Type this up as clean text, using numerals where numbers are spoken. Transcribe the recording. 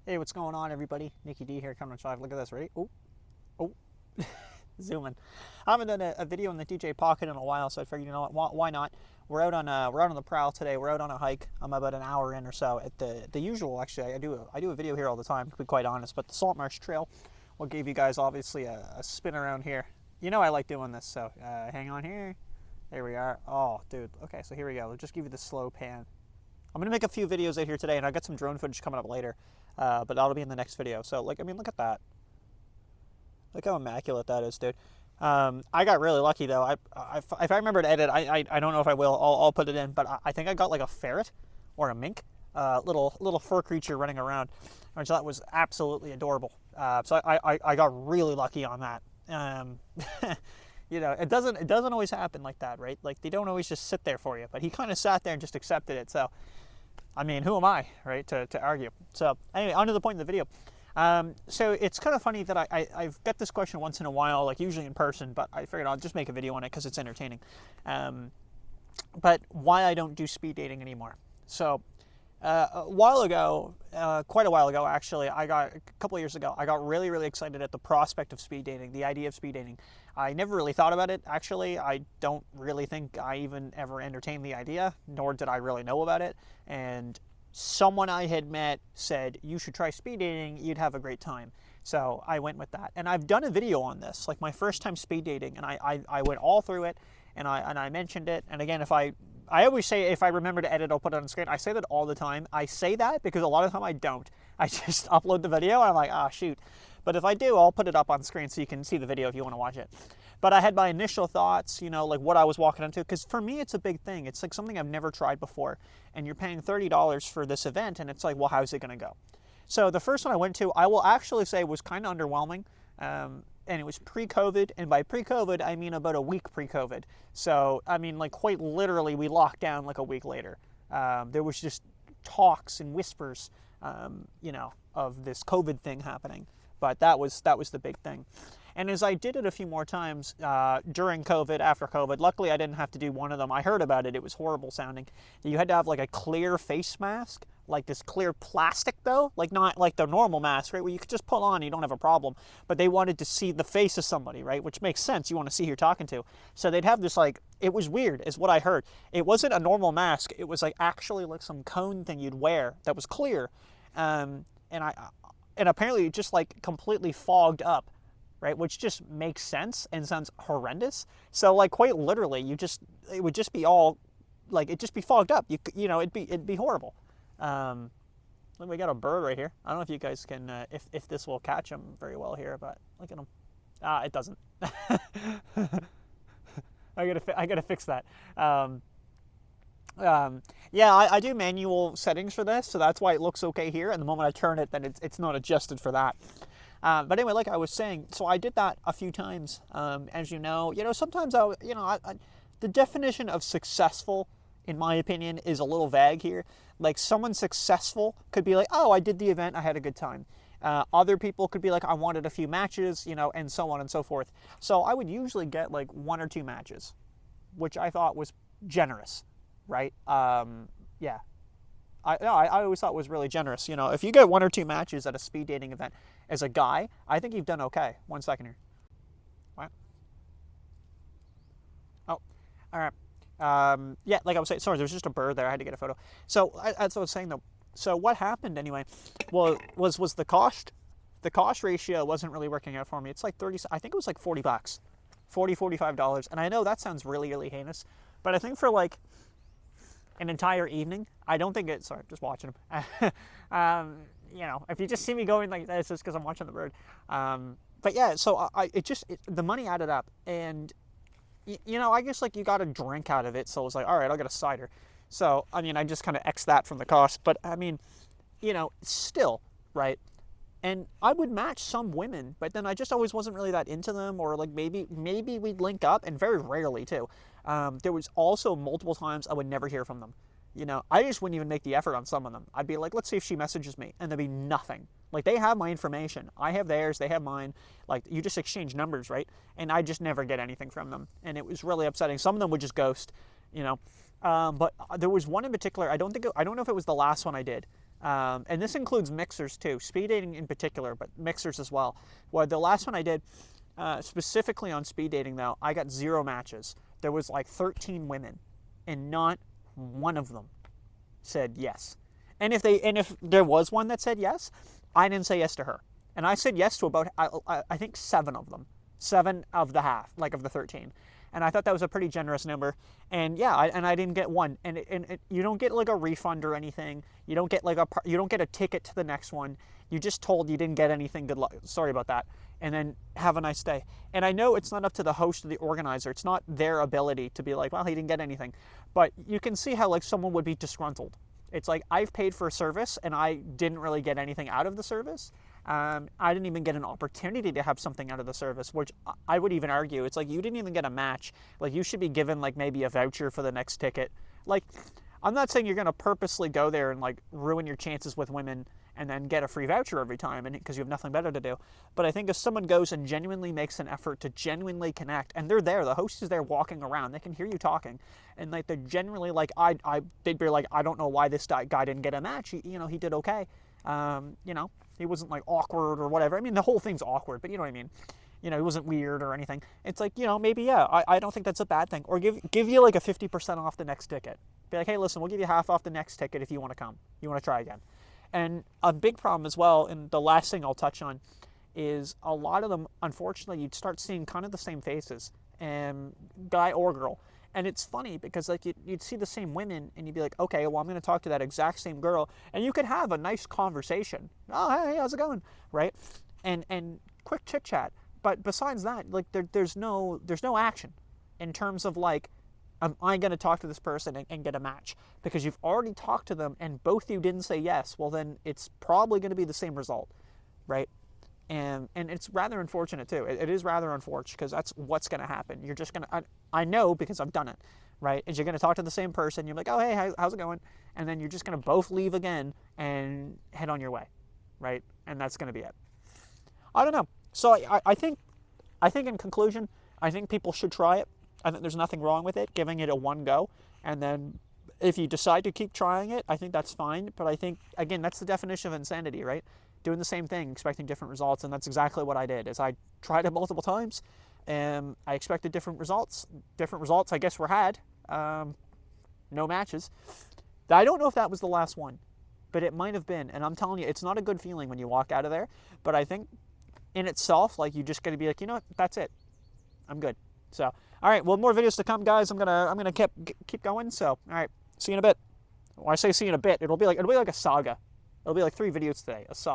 Hey, what's going on, everybody? Nikki D here, coming to 5. Look at this, ready? Oh, oh, zooming. I haven't done a video in the DJ Pocket in a while, so I figured, you know what, why not? We're out on the prowl today. We're out on a hike. I'm about an hour in or so at the usual. Actually, I do a video here all the time, to be quite honest. But the Saltmarsh Trail will give you guys obviously a spin around here. You know I like doing this, so hang on here. There we are. Oh, dude. Okay, so here we go. We'll just give you the slow pan. I'm gonna make a few videos out here today, and I've got some drone footage coming up later. But that'll be in the next video. So, like, I mean, look at that. Look how immaculate that is, dude. I got really lucky, though. If I remember to edit, I don't know if I will. I'll put it in. But I think I got, like, a ferret or a mink. Little fur creature running around. Which that was absolutely adorable. So I got really lucky on that. You know, it doesn't always happen like that, right? Like, they don't always just sit there for you. But he kind of sat there and just accepted it, so... I mean, who am I, right, to argue? So anyway, on to the point of the video. So it's kind of funny that I've got this question once in a while, like usually in person, but I figured I'll just make a video on it because it's entertaining. But why I don't do speed dating anymore. So a while ago, quite a while ago actually, a couple of years ago, I got really, really excited at the prospect of speed dating, the idea of speed dating. I never really thought about it, actually. I don't really think I even ever entertained the idea, nor did I really know about it. And someone I had met said, you should try speed dating, you'd have a great time. So I went with that. And I've done a video on this, like my first time speed dating, and I went all through it, and I mentioned it. And again, I always say if I remember to edit, I'll put it on the screen. I say that all the time. I say that because a lot of the time I don't. I just upload the video, and I'm like, ah, shoot. But if I do, I'll put it up on screen so you can see the video if you want to watch it. But I had my initial thoughts, you know, like what I was walking into, because for me, it's a big thing. It's like something I've never tried before, and you're paying $30 for this event, and it's like, well, how's it going to go? So the first one I went to, I will actually say was kind of underwhelming, and it was pre-COVID, and by pre-COVID, I mean about a week pre-COVID. So, I mean, like quite literally, we locked down like a week later. There was just talks and whispers, you know, of this COVID thing happening. But that was the big thing. And as I did it a few more times during COVID, after COVID, luckily I didn't have to do one of them. I heard about it. It was horrible sounding. You had to have like a clear face mask, like this clear plastic though, like not like the normal mask, right, where you could just pull on, you don't have a problem. But they wanted to see the face of somebody, right, which makes sense. You want to see who you're talking to. So they'd have this like, it was weird is what I heard. It wasn't a normal mask. It was like actually like some cone thing you'd wear that was clear. And apparently it just like completely fogged up, right? Which just makes sense and sounds horrendous. So like quite literally, it would just be all like, it'd just be fogged up. You know, it'd be horrible. Look, we got a bird right here. I don't know if you guys can, if this will catch him very well here, but look at him. It doesn't. I gotta fix that. Yeah, I do manual settings for this, so that's why it looks okay here. And the moment I turn it, then it's not adjusted for that. But anyway, like I was saying, so I did that a few times. As you know, sometimes the definition of successful, in my opinion, is a little vague here. Like someone successful could be like, oh, I did the event, I had a good time. Other people could be like, I wanted a few matches, and so on and so forth. So I would usually get like 1 or 2 matches, which I thought was generous. Right? Yeah. I always thought it was really generous. If you get 1 or 2 matches at a speed dating event as a guy, I think you've done okay. 1 second here. What? Oh, all right. Yeah, like I was saying, sorry, there was just a bird there. I had to get a photo. So as I was saying though, so what happened anyway, was the cost. The cost ratio wasn't really working out for me. It's like 30. I think it was like $40, $45. And I know that sounds really, really heinous, but I think for like an entire evening, I don't think it's, sorry, just watching him. If you just see me going like this, it's because I'm watching the bird. But yeah, so the money added up, and I guess like you got a drink out of it, so it was like, all right, I'll get a cider. So, I mean, I just kind of X that from the cost, but I mean, still, right? And I would match some women, but then I just always wasn't really that into them, or like maybe we'd link up, and very rarely too. There was also multiple times I would never hear from them. I just wouldn't even make the effort on some of them. I'd be like, let's see if she messages me, and there'd be nothing. Like, they have my information. I have theirs, they have mine. Like, you just exchange numbers, right? And I just never get anything from them. And it was really upsetting. Some of them would just ghost, But there was one in particular, I don't know if it was the last one I did, And this includes mixers too, speed dating in particular, but mixers as well. Well, the last one I did, specifically on speed dating though, I got 0 matches. There was like 13 women, and not one of them said yes. And if there was one that said yes, I didn't say yes to her. And I said yes to about, I think 7 of them. 7 of the half, like of the 13. And I thought that was a pretty generous number. And yeah, I didn't get one. And you don't get like a refund or anything. You don't get like you don't get a ticket to the next one. You just told you didn't get anything. Good luck. Sorry about that. And then have a nice day. And I know it's not up to the host or the organizer. It's not their ability to be like, well, he didn't get anything. But you can see how like someone would be disgruntled. It's like, I've paid for a service and I didn't really get anything out of the service. I didn't even get an opportunity to have something out of the service, which I would even argue. It's like, you didn't even get a match. Like, you should be given like maybe a voucher for the next ticket. Like, I'm not saying you're going to purposely go there and like ruin your chances with women and then get a free voucher every time because you have nothing better to do. But I think if someone goes and genuinely makes an effort to genuinely connect, and they're there, the host is there walking around, they can hear you talking, and like they're genuinely like, they'd be like, I don't know why this guy didn't get a match. He did okay. He wasn't like awkward or whatever. I mean, the whole thing's awkward, but you know what I mean. He wasn't weird or anything. It's like, maybe, yeah, I don't think that's a bad thing. Or give you like a 50% off the next ticket. Be like, hey, listen, we'll give you half off the next ticket if you want to come. You want to try again. And a big problem as well, and the last thing I'll touch on, is a lot of them, unfortunately, you'd start seeing kind of the same faces, guy or girl. And it's funny because like you'd see the same women and you'd be like, okay, well, I'm going to talk to that exact same girl. And you could have a nice conversation. Oh, hey, how's it going? Right? And quick chit chat. But besides that, like there's no action in terms of like, am I going to talk to this person and get a match? Because you've already talked to them and both of you didn't say yes. Well, then it's probably going to be the same result, right? And it's rather unfortunate too. It is rather unfortunate because that's what's going to happen. You're just going to, I know because I've done it, right? Is you're going to talk to the same person. You're like, oh, hey, how's it going? And then you're just going to both leave again and head on your way, right? And that's going to be it. I don't know. So I think in conclusion, I think people should try it. I think there's nothing wrong with it, giving it a one go. And then if you decide to keep trying it, I think that's fine. But I think, again, that's the definition of insanity, right? Doing the same thing, expecting different results. And that's exactly what I did, is I tried it multiple times and I expected different results. Different results, I guess, were had. No matches. I don't know if that was the last one, but it might have been. And I'm telling you, it's not a good feeling when you walk out of there. But I think in itself, like, you just got to be like, you know what, that's it. I'm good. So, all right, well, more videos to come, guys. I'm gonna keep going. So, all right, see you in a bit. When I say see you in a bit, it'll be like a saga. It'll be like 3 videos today, a saga.